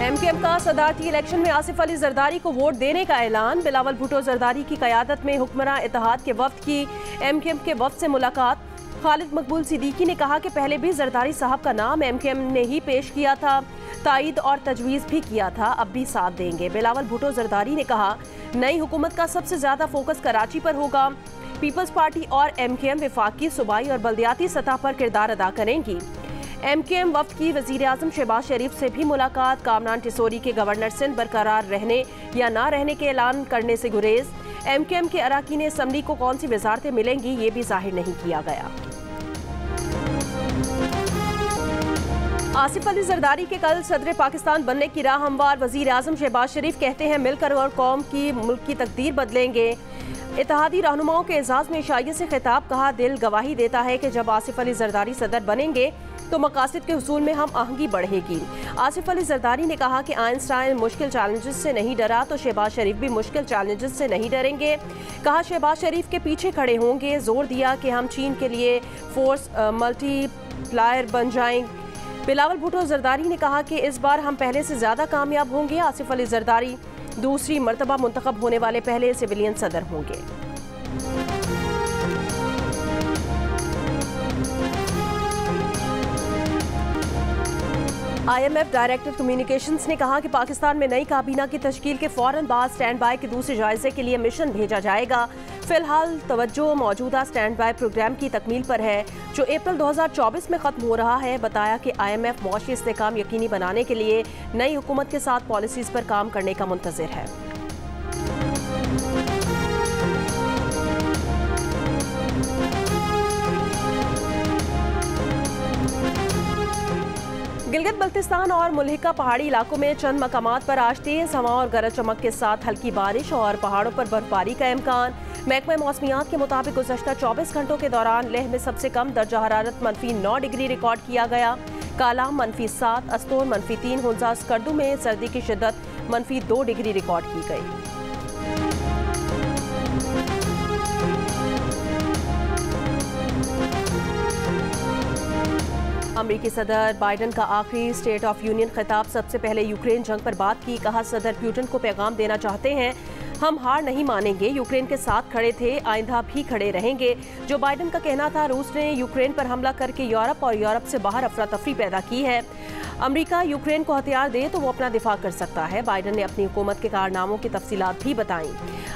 MQM का सदारती election में आसिफ अली जरदारी को वोट देने का ऐलान। बिलावल भुट्टो जरदारी की क़यादत में हुक्मरान इत्तेहाद के वफ्द की एमकेएम के वफ्द से मुलाकात। खालिद मकबूल सिद्दीकी ने कहा कि पहले भी जरदारी साहब का नाम एमकेएम ने ही पेश किया था, तायद और तजवीज़ भी किया था, अब भी साथ देंगे। बिलावल भुट्टो जरदारी ने कहा नई हुकूमत का सबसे ज़्यादा फोकस कराची पर होगा। पीपल्स पार्टी और एमकेएम वफाकी, सूबाई और बल्दियाती सतह पर किरदार अदा करेंगी। एमकेएम वफ्द की वज़ीर आज़म शहबाज शरीफ से भी मुलाकात। कामरान टिसोरी के गवर्नर सिंध बरकरार रहने या ना रहने के ऐलान करने से गुरेज। एमकेएम के अराकीन असम्बली को कौन सी वजारतें मिलेंगी ये भी जाहिर नहीं किया गया। आसिफ अली जरदारी के कल सदर पाकिस्तान बनने की राह हमवार। वज़ीर आज़म शहबाज शरीफ कहते हैं मिलकर और कौम की मुल्क की तकदीर बदलेंगे। इत्तेहादी रहनुमाओं के एजाज़ में शायद से खिताब। कहा दिल गवाही देता है कि जब आसिफ अली जरदारी सदर बनेंगे तो मकासद के हुसूल में हम आहंगी बढ़ेगी। आसिफ अली जरदारी ने कहा कि आइंस्टाइन मुश्किल चैलेंजेस से नहीं डरा तो शहबाज शरीफ भी मुश्किल चैलेंजेस से नहीं डरेंगे। कहा शहबाज शरीफ के पीछे खड़े होंगे। जोर दिया कि हम चीन के लिए फोर्स मल्टीप्लायर बन जाएंगे। बिलावल भुट्टो जरदारी ने कहा कि इस बार हम पहले से ज़्यादा कामयाब होंगे। आसिफ अली जरदारी दूसरी मरतबा मुंतखब होने वाले पहले सिविलियन सदर होंगे। IMF डायरेक्टर कम्युनिकेशंस ने कहा कि पाकिस्तान में नई काबीना की तश्कील के फौरन बाद स्टैंड बाय के दूसरे जायजे के लिए मिशन भेजा जाएगा। फिलहाल तवज्जो मौजूदा स्टैंड बाय प्रोग्राम की तकमील पर है जो अप्रैल 2024 में ख़त्म हो रहा है। बताया कि IMF मौशी इस्तेहकाम यकीनी बनाने के लिए नई हुकूमत के साथ पॉलिसीज़ पर काम करने का मुंतज़िर है। गिलगित बल्तिस्तान और मुल्हिका पहाड़ी इलाकों में चंद मकामात पर आज तेज हवा और गरज चमक के साथ हल्की बारिश और पहाड़ों पर बर्फबारी का इम्कान। महकमा मौसमियात के मुताबिक गुज़श्ता 24 घंटों के दौरान लेह में सबसे कम दर्जा हरारत -9 डिग्री रिकॉर्ड किया गया। कालाम -7, अस्तोर -3, हुंजा स्कर्दू में सर्दी की शिद्दत -2 डिग्री रिकॉर्ड की गई। अमरीकी सदर बाइडन का आखिरी स्टेट ऑफ यूनियन खिताब। सबसे पहले यूक्रेन जंग पर बात की। कहा सदर पुतिन को पैगाम देना चाहते हैं हम हार नहीं मानेंगे, यूक्रेन के साथ खड़े थे, आइंदा भी खड़े रहेंगे। जो बाइडन का कहना था रूस ने यूक्रेन पर हमला करके यूरोप और यूरोप से बाहर अफरा तफरी पैदा की है। अमरीका यूक्रेन को हथियार दे तो वो अपना दिफा कर सकता है। बाइडन ने अपनी हुकूमत के कारनामों की तफसीलात भी बताई।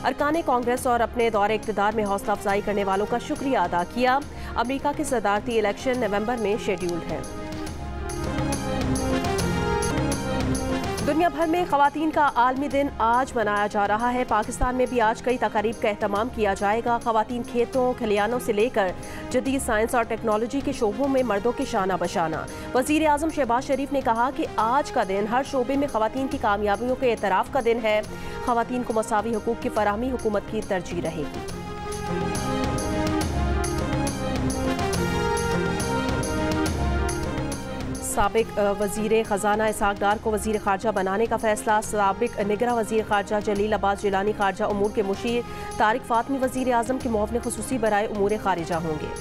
अरकान कांग्रेस और अपने दौरे इक़्तिदार में हौसला अफजाई करने वालों का शुक्रिया अदा किया। अमरीका के सदारती इलेक्शन नवंबर में शेड्यूल्ड है। दुनिया भर में ख़वातीन का आलमी दिन आज मनाया जा रहा है। पाकिस्तान में भी आज कई तकारीब का एहतमाम किया जाएगा। ख़वातीन खेतों खलियानों से लेकर जदीद साइंस और टेक्नोलॉजी के शोबों में मर्दों के शाना बशाना। वज़ीर आज़म शहबाज शरीफ ने कहा कि आज का दिन हर शोबे में ख़वातीन की कामयाबियों के एतराफ़ का दिन है। ख़वातीन को मसावी हुकूक़ की फराहमी हुकूमत की तरजीह रहेगी। साबिक वज़ीर ख़जाना इसहाक़ डार को वज़ीर ख़ारजा बनाने का फ़ैसला। साबिक निगरां वज़ीर ख़ारजा जलील अब्बास जिलानी ख़ारजा उमूर के मुशीर। तारिक फ़ातमी वज़ीर आज़म के मुआविन ख़ुसूसी बराए उमूर ख़ारिजा होंगे।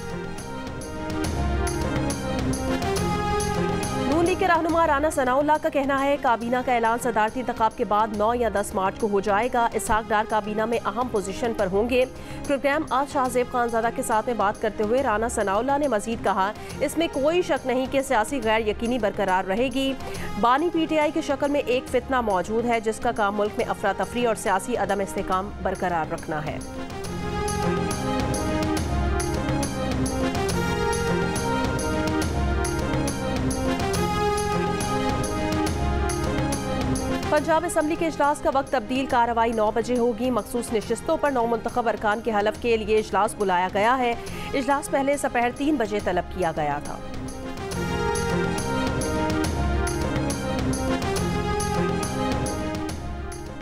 नून लीग के रहनुमा राना सनाउल्लाह का कहना है काबीना का ऐलान सदारती इंतखाब के बाद 9 या 10 मार्च को हो जाएगा। इसहाक़ डार काबीना में अहम पोजीशन पर होंगे। प्रोग्राम आज शाहजेब खानज़ादा के साथ में बात करते हुए राना सनाउल्लाह ने मजीद कहा इसमें कोई शक नहीं कि सियासी गैर यकीनी बरकरार रहेगी। बानी PTI की शक्ल में एक फितना मौजूद है जिसका काम मुल्क में अफरा तफरी और सियासी अदम इस्तेहकाम बरकरार रखना है। पंजाब असम्बली के इजलास का वक्त तब्दील। कार्रवाई 9 बजे होगी। मखसूस नशिस्तों पर नौमुंतखब अरकान के हलफ के लिए इजलास बुलाया गया है। इजलास पहले दोपहर 3 बजे तलब किया गया था।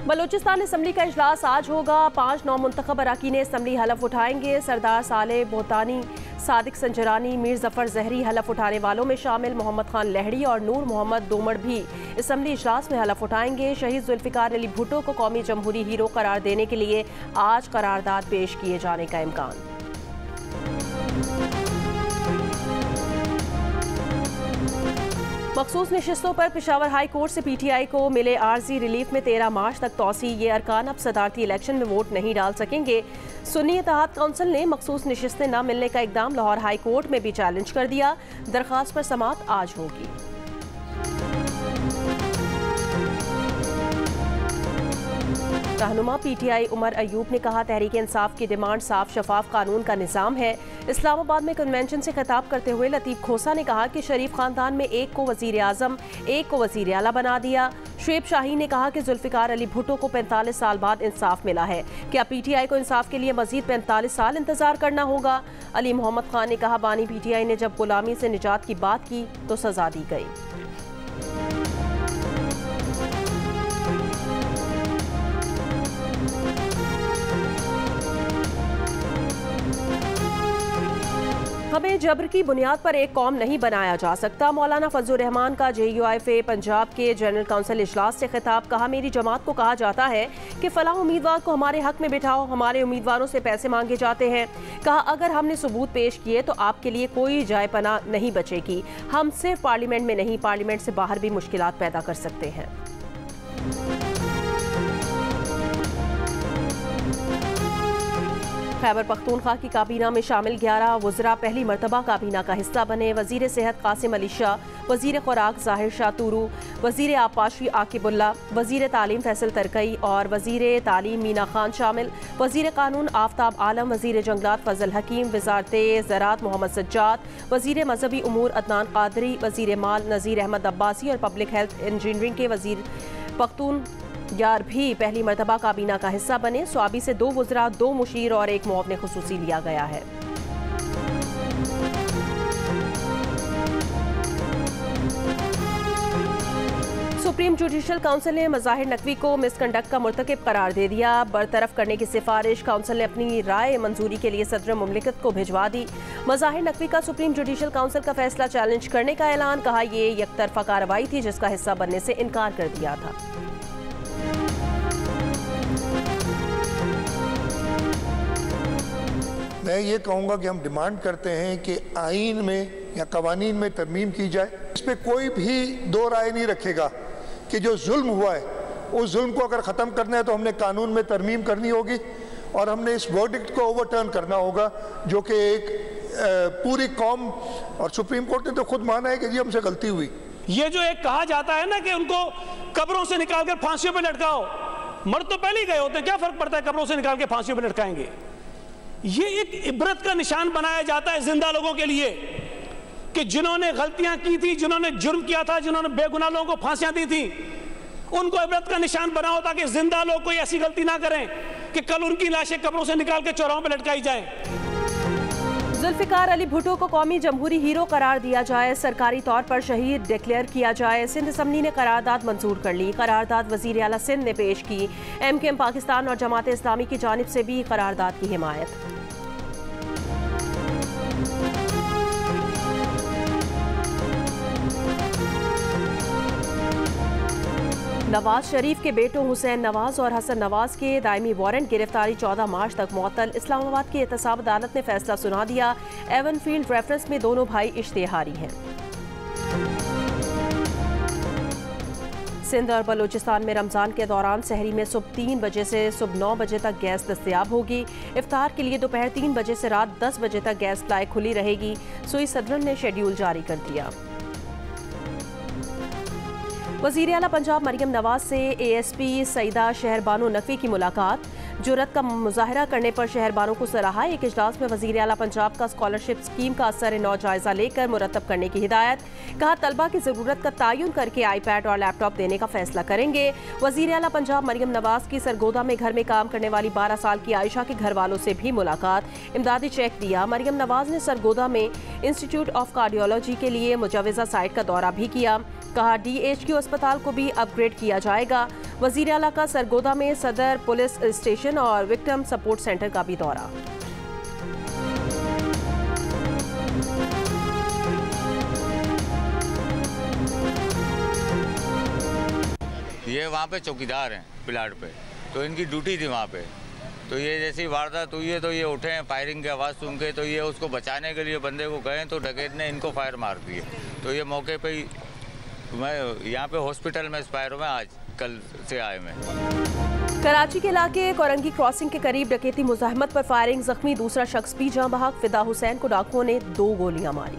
बलोचिस्तान असम्बली का इजलास आज होगा। 5 नौमुंतखब अरकान असम्बली हलफ उठाएंगे। सरदार साले बोतानी, सादिक संजरानी, मीर जफर जहरी हलफ उठाने वालों में शामिल। मोहम्मद खान लहड़ी और नूर मोहम्मद दोमड़ भी असम्बली इजलास में हलफ उठाएंगे। शहीद जुल्फिकार अली भुट्टो को कौमी जमहूरी हीरो करार देने के लिए आज करारदाद पेश किए जाने का इम्कान। मखसूस नशिस्तों पर पेशावर हाई कोर्ट से पीटीआई को मिले आर्जी रिलीफ में 13 मार्च तक तौसी। ये अरकान अब सदारती इलेक्शन में वोट नहीं डाल सकेंगे। सुन्नी इत्तेहाद काउंसिल ने मखसूस नशिस्तें न मिलने का इकदाम लाहौर हाई कोर्ट में भी चैलेंज कर दिया। दरख्वास्त पर समाअत आज होगी। रहनुमा पीटीआई उमर अयूब ने कहा, तहरीक इंसाफ की डिमांड साफ शफाफ कानून का निज़ाम है। इस्लामाबाद में कन्वेंशन से खिताब करते हुए लतीफ़ खोसा ने कहा कि शरीफ खानदान में एक को वज़ीर आज़म, एक को वज़ीर आला बना दिया। शुएब शाही ने कहा कि जुल्फ़िकार अली भुट्टो को 45 साल बाद इंसाफ मिला है। क्या पीटीआई को इंसाफ के लिए मजीद 45 साल इंतजार करना होगा? अली मोहम्मद खान ने कहा, बानी पीटीआई ने जब गुलामी से निजात की बात की तो सजा दी गई। हमें जबर की बुनियाद पर एक कौम नहीं बनाया जा सकता। मौलाना फजलुर रहमान का JUIF पंजाब के जनरल काउंसिल इजलास से खिताब। कहा, मेरी जमात को कहा जाता है कि फलां उम्मीदवार को हमारे हक में बिठाओ, हमारे उम्मीदवारों से पैसे मांगे जाते हैं। कहा, अगर हमने सबूत पेश किए तो आपके लिए कोई जाए पनाह नहीं बचेगी। हम सिर्फ पार्लियामेंट में नहीं, पार्लियामेंट से बाहर भी मुश्किलात पैदा कर सकते हैं। खैबर पख्तूनख्वा की काबीना में शामिल 11 वज़रा पहली मरतबा काबीना का हिस्सा बने। वज़ीर सेहत कासिम अली शाह, वज़ीर खुराक ज़ाहिर शाह तूरू, वज़ीर आबपाशी आकिबुल्ला, वज़ीर तालीम फैसल तरकई और वज़ीर तालीम मीना खान शामिल। वज़ीर कानून आफ्ताब आलम, वज़ीर जंगलात फजल हकीम, वज़ारत ज़राअत मोहम्मद सज्जाद, वज़ीर मजहबी उमूर अदनान कादरी, वज़ीर माल नज़ीर अहमद अब्बासी और पब्लिक हेल्थ इंजीनियरिंग के वज़ीर पख्तून यार भी पहली मरतबा काबीना का हिस्सा बने। स्वाबी से 2 वज़रा, 2 मुशीर और 1 मुआवने खुसूसी लिया गया है। सुप्रीम जुडिशल काउंसिल ने मज़ाहिर नकवी को मिसकंडक्ट का मुर्तकिब करार दे दिया। बरतरफ करने की सिफारिश काउंसिल ने अपनी राय मंजूरी के लिए सदर मुमलिकत को भिजवा दी। मज़ाहिर नकवी का सुप्रीम जुडिशल काउंसिल का फैसला चैलेंज करने का ऐलान। कहा, ये यकतरफा कार्रवाई थी जिसका हिस्सा बनने से इनकार कर दिया था। मैं ये कहूँगा कि हम डिमांड करते हैं कि आइन में या कवानीन में तरमीम की जाए। इस पर कोई भी दो राय नहीं रखेगा कि जो जुल्म हुआ है उस जुल्म को अगर ख़त्म करना है तो हमने कानून में तरमीम करनी होगी और हमने इस वर्डिक्ट को ओवरटर्न करना होगा, जो कि एक पूरी कौम और सुप्रीम कोर्ट ने तो खुद माना है कि जी हमसे गलती हुई। ये जो एक कहा जाता है ना कि उनको कब्रों से निकाल कर फांसियों पर लटकाओ, मर तो पहले ही गए होते हैं, क्या फर्क पड़ता है कब्रों से निकाल के फांसियों पर लटकाएंगे। ये एक इबरत का निशान बनाया जाता है जिंदा लोगों के लिए कि जिन्होंने गलतियां की थी, जिन्होंने जुर्म किया था, जिन्होंने बेगुनाह लोगों को फांसियां दी थी, उनको इबरत का निशान बनाओ ताकि जिंदा लोग कोई ऐसी गलती ना करें कि कल उनकी लाशें कब्रों से निकाल के चौराहों पर लटकाई जाए। जुल्फ़िकार अली भुट्टो को कौमी जमहूरी हीरो करार दिया जाए, सरकारी तौर पर शहीद डिक्लेयर किया जाए। सिंध असम्बली ने करारदाद मंजूर कर ली। करारदाद वज़ीर आला सिंध ने पेश की। MKM पाकिस्तान और जमात इस्लामी की जानिब से भी करारदाद की हिमायत। नवाज शरीफ के बेटों हुसैन नवाज और हसन नवाज के दायमी वारंट गिरफ्तारी 14 मार्च तक मुअत्तल। इस्लामाबाद की एहतसाब अदालत ने फैसला सुना दिया। एवन फील्ड रेफरेंस में दोनों भाई इश्तेहारी हैं। सिंध और बलूचिस्तान में रमज़ान के दौरान सहरी में सुबह 3 बजे से सुबह 9 बजे तक गैस दस्तयाब होगी। इफ्तार के लिए दोपहर 3 बजे से रात 10 बजे तक गैस सप्लाई खुली रहेगी। सुई सदरन ने शेड्यूल जारी कर दिया। वज़ीर आला पंजाब मरियम नवाज से ASP सईदा शहरबानो नकवी की मुलाकात। जुर्रत का मुजाहरा करने पर शहरबानों को सराहा। एक इजलास में वज़ीर आला पंजाब का स्कॉलरशिप स्कीम का असर नौ जायज़ा लेकर मुरतब करने की हिदायत। कहा, तलबा की ज़रूरत का तयन करके iPad और लैपटॉप देने का फैसला करेंगे। वज़ीर आला पंजाब मरियम नवाज की सरगोदा में घर में काम करने वाली 12 साल की आयशा के घर वालों से भी मुलाकात। इमदादी चेक दिया। मरियम नवाज ने सरगोदा में इंस्टीट्यूट ऑफ कार्डियोलॉजी के लिए मुजवज़ा साइट का दौरा भी किया। कहा, DHQ अस्पताल को भी अपग्रेड किया जाएगा। वज़ीर आला का सरगोदा में सदर पुलिस स्टेशन और विक्टिम सपोर्ट सेंटर का भी दौरा। ये वहाँ पे चौकीदार हैं प्लाट पे, तो इनकी ड्यूटी थी वहाँ पे। तो ये जैसी वारदात हुई है तो ये उठे हैं, फायरिंग की आवाज़ सुन के, तो ये उसको बचाने के लिए बंदे को गए तो डकैत ने इनको फायर मार दिए। तो ये मौके पे ही मैं यहाँ पे हॉस्पिटल में एक्सपायर हूँ, मैं आज कल से आए मैं। कराची के इलाके कोरंगी क्रॉसिंग के करीब डकैती मुज़ाहमत पर फायरिंग, जख्मी दूसरा शख्स भी जाँ बहक। फिदा हुसैन को डाकुओं ने 2 गोलियां मारी।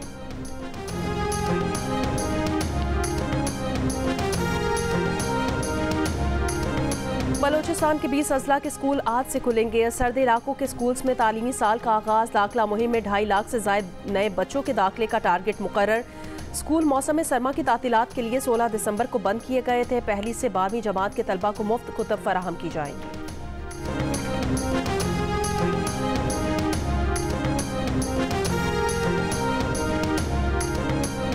बलोचिस्तान के 20 अजला के स्कूल आज से खुलेंगे। सर्द इलाकों के स्कूल्स में तालीमी साल का आगाज। दाखिला मुहिम में 2.5 लाख से जायद नए बच्चों के दाखिले का टारगेट मुकर्रर। स्कूल मौसम सरमा की तातीलात के लिए 16 दिसंबर को बंद किए गए थे। पहली से 12वीं जमात के तलबा को मुफ्त कुतब फराहम की जाएंगी।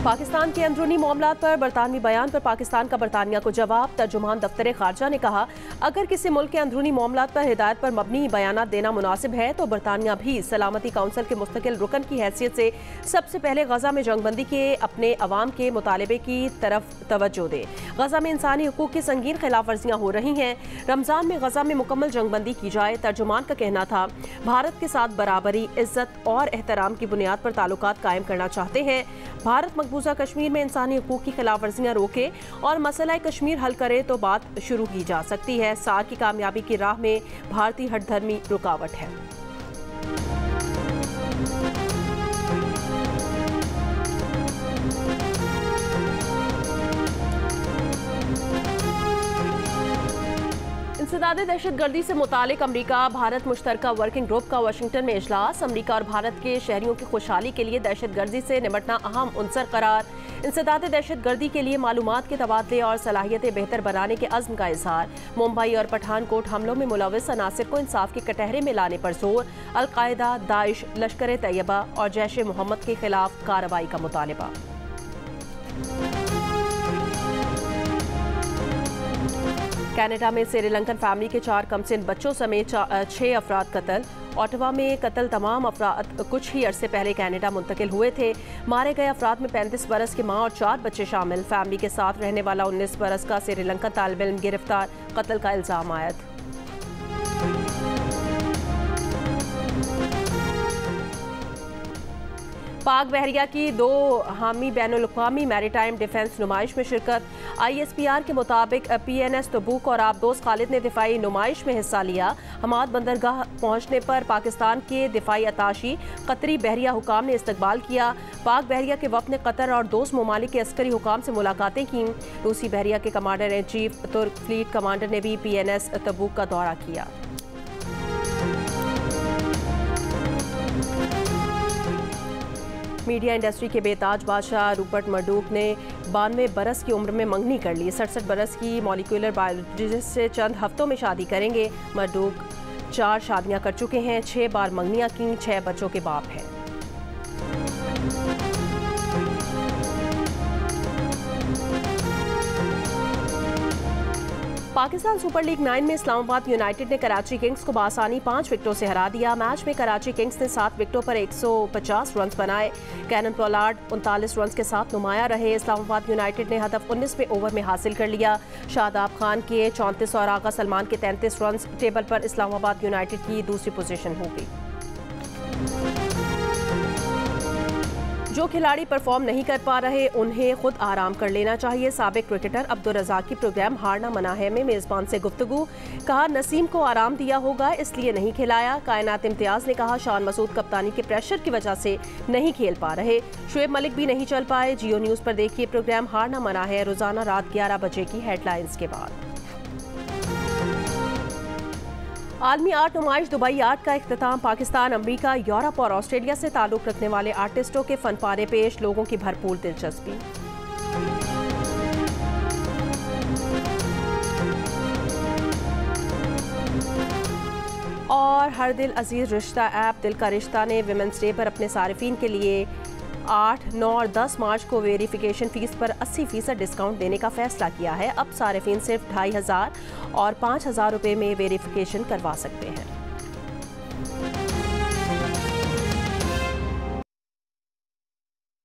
पाकिस्तान के अंदरूनी मामलात पर बरतानवी बयान पर पाकिस्तान का बरतानिया को जवाब। तर्जुमान दफ्तर खारजा ने कहा, अगर किसी मुल्क के अंदरूनी मामलात पर हिदायत पर मबनी बयानात देना मुनासिब है तो बरतानिया भी सलामती काउंसिल के मुस्तकिल रुकन की हैसियत से सबसे पहले गजा में जंगबंदी के अपने अवाम के मुतालबे की तरफ तवज्जो दे। गजा में इंसानी हुकूक की संगीन खिलाफ वर्जियाँ हो रही हैं। रमजान में गजा में मुकम्मल जंगबंदी की जाए। तर्जुमान का कहना था, भारत के साथ बराबरी, इज्जत और एहतराम की बुनियाद पर ताल्लुकात कायम करना चाहते हैं। भारत मकबूजा कश्मीर में इंसानी हुकूक की खिलाफ वर्जियाँ रोके और मसला कश्मीर हल करे तो बात शुरू की जा सकती है। सार की कामयाबी की राह में भारतीय हठधर्मी रुकावट है। इंसदाद दहशतगर्दी से मुतालिक अमरीका भारत मुश्तरका वर्किंग ग्रुप का वाशिंगटन में इजलास। अमरीका और भारत के शहरियों की खुशहाली के लिए दहशतगर्दी से निपटना अहम उनसर करार। इंसदाद दहशतगर्दी के लिए मालूमात के तबादले और सलाहियतें बेहतर बनाने के अज़्म का इजहार। मुंबई और पठानकोट हमलों में मुलविस अनासिर को इंसाफ के कटहरे में लाने पर जोर। अलकायदा, दाइश, लश्कर तैयबा और जैश ए मोहम्मद के खिलाफ कार्रवाई का मुतालबा। कनाडा में श्रीलंकन फैमिली के 4 कमसिन बच्चों समेत 6 अफराद कत्ल। ओटावा में कत्ल तमाम अफराद कुछ ही अरसे पहले कनाडा मुंतकिल हुए थे। मारे गए अफराद में 35 बरस की मां और 4 बच्चे शामिल। फैमिली के साथ रहने वाला 19 बरस का श्रीलंकन तालिब इल्म गिरफ्तार, कत्ल का इल्जाम आयद। पाक बहरिया की 2 हामी बैनुल-अक़वामी मैरीटाइम डिफेंस नुमाइश में शिरकत। ISPR के मुताबिक PNS तबूक और आबदोस खालिद ने दिफाई नुमाइश में हिस्सा लिया। हमाद बंदरगाह पहुंचने पर पाकिस्तान के दिफाई अताशी कतरी बहरिया हुकाम ने इस्तकबाल किया। पाक बहरिया के वफ़द ने कतर और दोस्त ममालिक के अस्करी हुकाम से मुलाकातें की। रूसी बहरिया के कमांडर इन चीफ तुर्क फ्लीट कमांडर ने भी PNS तबूक का दौरा किया। मीडिया इंडस्ट्री के बेताज बादशाह रूपर्ट मर्डोक ने 92 बरस की उम्र में मंगनी कर ली। 67 बरस की मॉलिक्यूलर बायोलॉजिस्ट से चंद हफ्तों में शादी करेंगे। मर्डोक 4 शादियां कर चुके हैं, 6 बार मंगनियां की, 6 बच्चों के बाप हैं। पाकिस्तान सुपर लीग 9 में इस्लामाबाद यूनाइटेड ने कराची किंग्स को बासानी 5 विकेटों से हरा दिया। मैच में कराची किंग्स ने 7 विकेटों पर 150 रन बनाए। कैनन पोलार्ड 39 रन के साथ नुमाया रहे। इस्लामाबाद यूनाइटेड ने हदफ 19वें ओवर में हासिल कर लिया। शादाब खान के 34 और आगा सलमान के 33 रन टेबल पर इस्लामाबाद यूनाइटेड की दूसरी पोजीशन हो गई। जो खिलाड़ी परफॉर्म नहीं कर पा रहे उन्हें खुद आराम कर लेना चाहिए। साबिक क्रिकेटर अब्दुल रज़ाक की प्रोग्राम हारना मना है में मेज़बान से गुफ्तगू। कहा, नसीम को आराम दिया होगा इसलिए नहीं खिलाया। कायनात इम्तियाज़ ने कहा, शान मसूद कप्तानी के प्रेशर की वजह से नहीं खेल पा रहे। शुएब मलिक भी नहीं चल पाए। जियो न्यूज़ पर देखिए प्रोग्राम हारना मना है, रोजाना रात 11 बजे की हेडलाइंस के बाद। आलमी आर्ट नुमाइश दुबई आर्ट का इख्तिताम। पाकिस्तान, अमरीका, यूरोप और ऑस्ट्रेलिया से ताल्लुक़ रखने वाले आर्टिस्टों के फनपारे पेश। लोगों की भरपूर दिलचस्पी। और हर दिल अजीज रिश्ता ऐप दिल का रिश्ता ने विमेंस डे पर अपने सारिफीन के लिए 8, 9 और 10 मार्च को वेरिफिकेशन फ़ीस पर 80% डिस्काउंट देने का फैसला किया है। अब सारिफीन सिर्फ 2500 और 5000 रुपये में वेरिफिकेशन करवा सकते हैं।